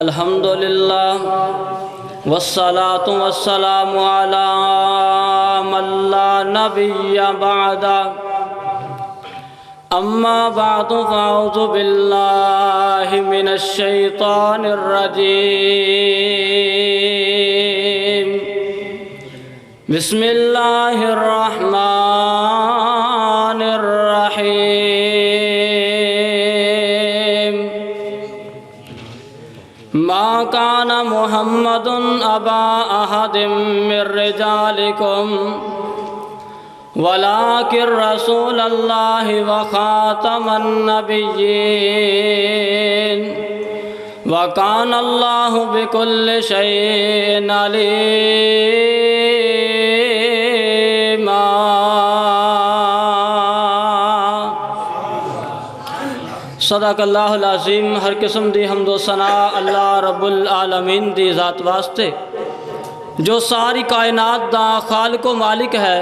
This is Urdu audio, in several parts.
الحمدللہ والصلاة والسلام علی من لا نبی بعد اما بعد فاعوذ باللہ من الشیطان الرجیم بسم اللہ الرحمن الرحیم ما كان محمد أبا أحد من رجالكم ولكن رسول الله وخاتم النبيين وكان الله بكل شيء عليما صدق اللہ العظیم۔ ہر قسم دی حمد و ثنا اللہ رب العالمین دی ذات واسطے جو ساری کائنات دا خالق و مالک ہے۔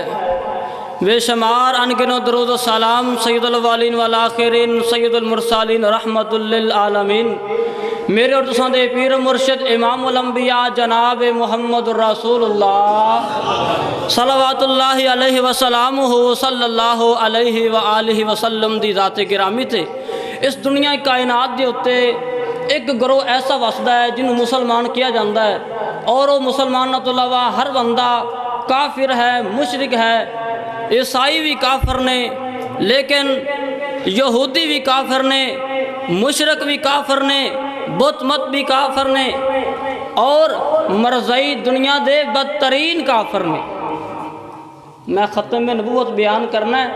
بے شمار انگنو درود و سلام سید الاولین والآخرین سید المرسلین رحمت للعالمین میرے اور تساں دے پیر مرشد امام الانبیاء جناب محمد رسول اللہ صلوات اللہ علیہ وسلامہ صلی اللہ علیہ وآلہ وسلم دی ذات گرامی تے اس دنیا کائنات دے ہوتے ایک گروہ ایسا وسدا ہے جنہوں مسلمان کیا جاندہ ہے، اور وہ مسلمان نہ تو علاوہ ہر بندہ کافر ہے، مشرک ہے۔ عیسائی بھی کافر نے، لیکن یہودی بھی کافر نے، مشرک بھی کافر نے، بت مت بھی کافر نے، اور مرزائی دنیا دے بدترین کافر نے۔ میں ختم نبوت بیان کرنا ہے،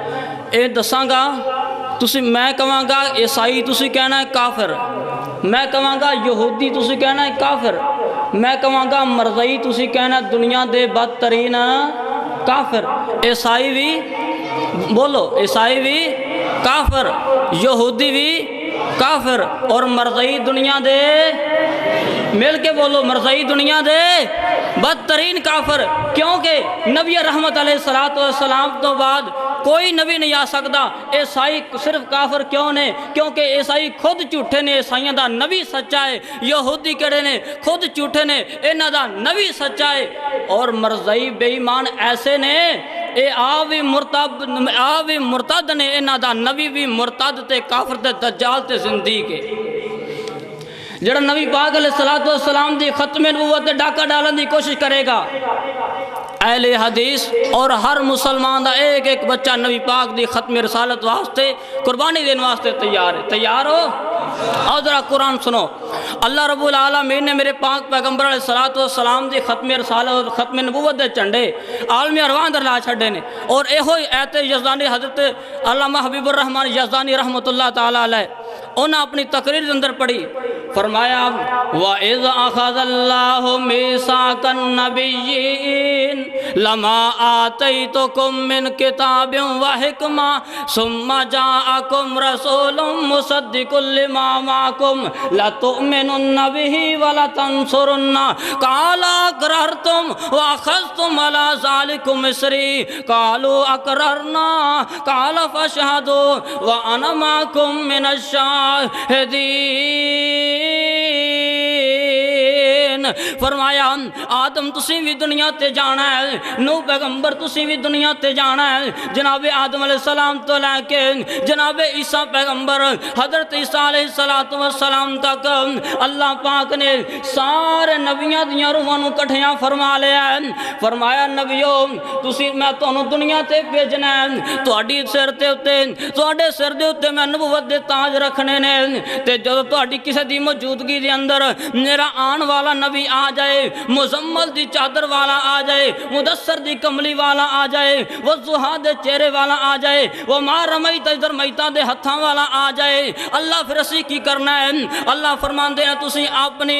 اے دساں گا میں کہاں گا عیسائی تسی کہنا ہے کافر، میں کہاں گا یہودی تسی کہنا ہے کافر، میں کہاں گا مرزائی تسی کہنا ہے دنیا دے بدترین کافر۔ عیسائی بھی بولو، عیسائی بھی کافر، یہودی بھی کافر، اور مرزائی دنیا دے مل کے بولو مرزائی دنیا دے بدترین کافر۔ کیونکہ نبی رحمت علیہ السلام تو بعد کوئی نبی نہیں آ سکتا۔ عیسائی صرف کافر کیوں نے؟ کیونکہ عیسائی خود جھوٹے نے، عیسائیاں دا نبی سچا ہے۔ یہودی کڑے نے خود جھوٹے نے، انہاں دا نبی سچا ہے۔ اور مرزائی بے ایمان ایسے نے، اے آوی مرتد نے، انہاں دا نبی بھی مرتد تے کافر تے دجال تے زندیق ہے۔ جڑا نبی پاک علیہ السلام دی ختم نبوت تے ڈاکہ ڈالن دی کوشش کرے گا، اہل حدیث اور ہر مسلمان دا ایک ایک بچہ نبی پاک دی ختم رسالت واسطے قربانی دین واسطے تیار ہے۔ تیار ہو؟ اور ذرا قرآن سنو۔ اللہ رب العالمین نے میرے پاک پیغمبر علیہ السلام دی ختم رسالت ختم نبوت دے چنڈے عالمی ارواح اندر لا چھڑے نے، اور ایہو ایت یزدانی حضرت علامہ حبیب الرحمن یزدانی رحمت اللہ تعالی علیہ انہاں اپنی تقریر اندر پڑھی، فرمایا وَإِذْ أَخَذَ اللَّهُ مِيثَاقَ النَّبِيِّينَ لَمَا آتَيْتُكُم مِّن كِتَابٍ وَحِكْمَةٍ ثُمَّ جَاءَكُمْ رَسُولٌ مُصَدِّقٌ لِّمَا مَعَكُمْ لَتُؤْمِنُنَّ بِهِ وَلَتَنصُرُنَّهُ قَالَ أَقْرَرْتُمْ وَأَخَذْتُمْ عَلَىٰ ذَلِكُمْ إِصْرِي قَالُوا أَقْرَرْنَا قَالَ فَاشْهَدُوا وَأَنَا مَعَكُمْ مِنَ الشاہدین۔ فرمایا آدم تسی بھی دنیا تے جانا ہے، نو پیغمبر تسی بھی دنیا تے جانا ہے، جناب آدم علیہ السلام تو لے کے جناب عیسیٰ پیغمبر حضرت عیسیٰ علیہ السلام تک اللہ پاک نے سارے نبیاں دیاں روحاں کٹھیاں فرما لیا ہے۔ فرمایا نبیوں تسی میں تانوں دنیا تے بھیجنا ہے، تہاڈی سر تے اوتے میں نبوت دے تاج رکھنے نے، تے جدوں تہاڈی کسے دی موجودگی دے اندر میرا آن والا نبی آ جائے، مزمل دی چادر والا آ جائے، مدثر دی کملی والا آ جائے، وضحا دے چہرے والا آ جائے، وہ ما رمیت اذ رمیت دے ہتھاں والا آ جائے، اللہ پھر اسی کی کرنا ہے؟ اللہ فرماندے ہیں تسی اپنی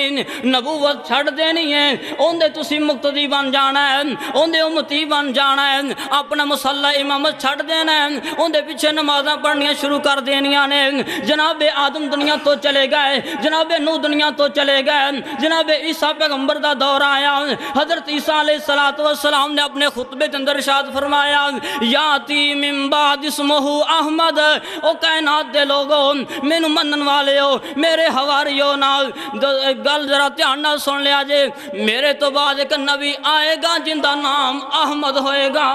نبوت چھڑ دینی ہے، اوندے تسی مقتدی بن جانا ہے، اوندے امتی بن جانا ہے، اپنا مصلی امامت چھڑ دینا ہے، اوندے پیچھے نمازاں پڑھنیاں شروع کر دینیاں نے۔ جناب آدم دنیا تو چلے گئے، جناب نوح دنیا تو چلے گئے، جناب عیسیٰ عیسیٰ پیغمبر دا دور آیا، حضرت عیسیٰ علیہ السلام نے اپنے خطبے کے اندر ارشاد فرمایا یاتی من بعد اسمہ احمد، او کائنات دے لوگوں مینوں منن والے ہو میرے حواریوں نال گل ذرا دھیان نال سن لیا جے، میرے تو بعد ایک نبی آئے گا جن دا نام احمد ہوئے گا،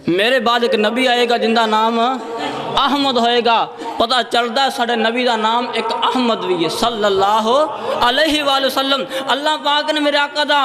میرے بعد ایک نبی آئے گا جن دا نام احمد ہوئے گا۔ پتہ چلتا ہے ساڑھے نبی دا نام ایک احمد بھی ہے صلی اللہ علیہ وآلہ وسلم۔ اللہ پاک نے میرے آقا دا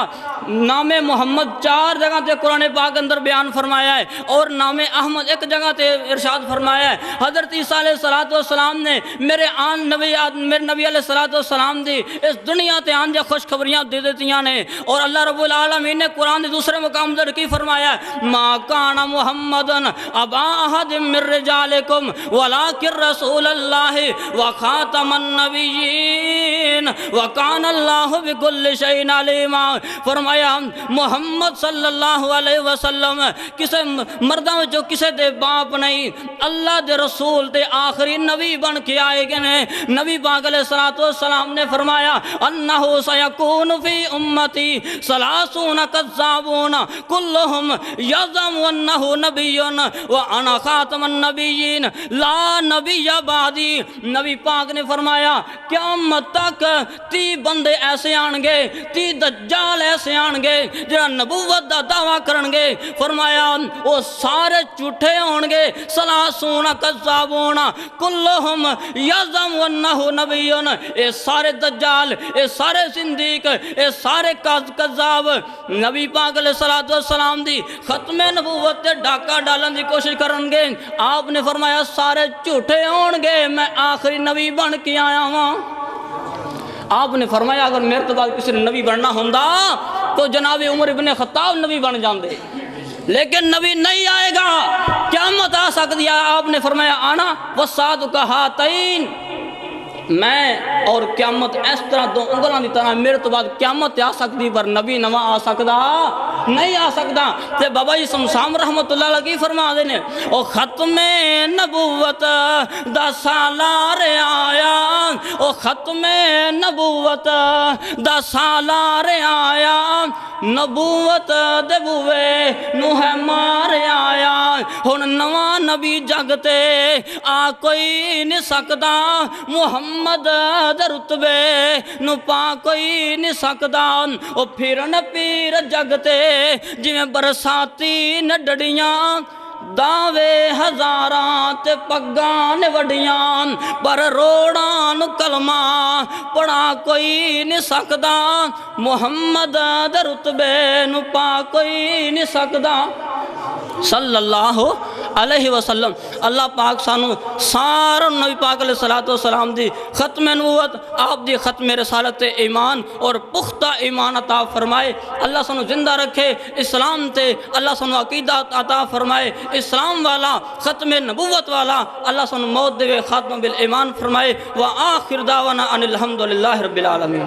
نام محمد 4 جگہ تے قرآن پاک اندر بیان فرمایا ہے، اور نام احمد ایک جگہ تے ارشاد فرمایا ہے۔ حضرت عیسیٰ علیہ السلام نے میرے نبی علیہ السلام دی اس دنیا تے آن دیا خوشخبریاں دے دیتیاں نے، اور اللہ رب العالمین نے قرآن دے دوسرے مقام در کی فرمایا ہے ما کان محمدن ابا احد من رجالکم ولکن رسول اللہ وخاتم النبیین وکان اللہ بکل شیء علیما۔ فرمایا محمد صلی اللہ علیہ وسلم کسے مردوں جو کسے دے باپ نہیں، اللہ دے رسول تے آخری نبی بن کے آئے گئے ہیں۔ نبی پاک علیہ السلام نے فرمایا انہو سیکون فی امتی 30 کذابون کلہم یزم انہو نبی وانا خاتم النبیین لا نبی بعدی۔ نبی پاک نے فرمایا قیامت تک 30 بندے ایسے آنگے، 30 دجال ایسے آنگے جنہاں نبوت دا دعویٰ کرنگے، فرمایا وہ سارے جھوٹے ہونگے 30 کذابون کلہم یزم انہو نبی۔ اے سارے دجال، اے سارے صدیق، اے سارے کذاب نبی پاک علیہ السلام دی ختم نبوت تے ڈاکہ ڈالن دی کوشش کرنگے۔ آپ نے فرمایا سارے جھوٹے ہونگے، میں آخری نبی بن کے آیا ہوں۔ آپ نے فرمایا اگر میرے تو بعد کسی نے نبی بننا ہوندا تو جناب عمر ابن خطاب نبی بن جاندے، لیکن نبی نہیں آئے گا، قیامت آ سکتی ہے۔ آپ نے فرمایا آنا وصادق ہاتین، میں اور قیامت اس طرح دو انگلوں دی طرح میرے تو بعد قیامت آ سکتی پر نبی نواں آ سکتا نہیں آ سکتا۔ تے بابا جی سمسام رحمت اللہ علیہ کی فرما دینے او ختم نبوت دا سالار آیا، او ختم نبوت دا سالار آیا، نبوت دے بوے نوح مار آیا، ہن نواں نبی جگتے آ کوئی نہیں سکتا، محمد دے رتبے نو پا کوئی نہیں سکتا۔ او پھرن پیر جگتے جویں برساتی نڈڑیاں، دعوے ہزاراں تے پگاں نے وڈیاں، پر روڑاں نو کلمہ پڑھا کوئی نہیں سکدا، محمد دے رتبے نو پا کوئی نہیں سکدا صلی اللہ علیہ وسلم۔ اللہ پاک سانو سارا نبی پاک علیہ السلام دی ختم نبوت، آپ دی ختم رسالت ایمان اور پختہ ایمان عطا فرمائے۔ اللہ سانو زندہ رکھے اسلام تے، اللہ سانو عقیدہ عطا فرمائے اسلام والا، ختم نبوت والا، اللہ سانو موت دے خاتمہ بالایمان فرمائے۔ وآخر دعوانا ان الحمدللہ رب العالمین۔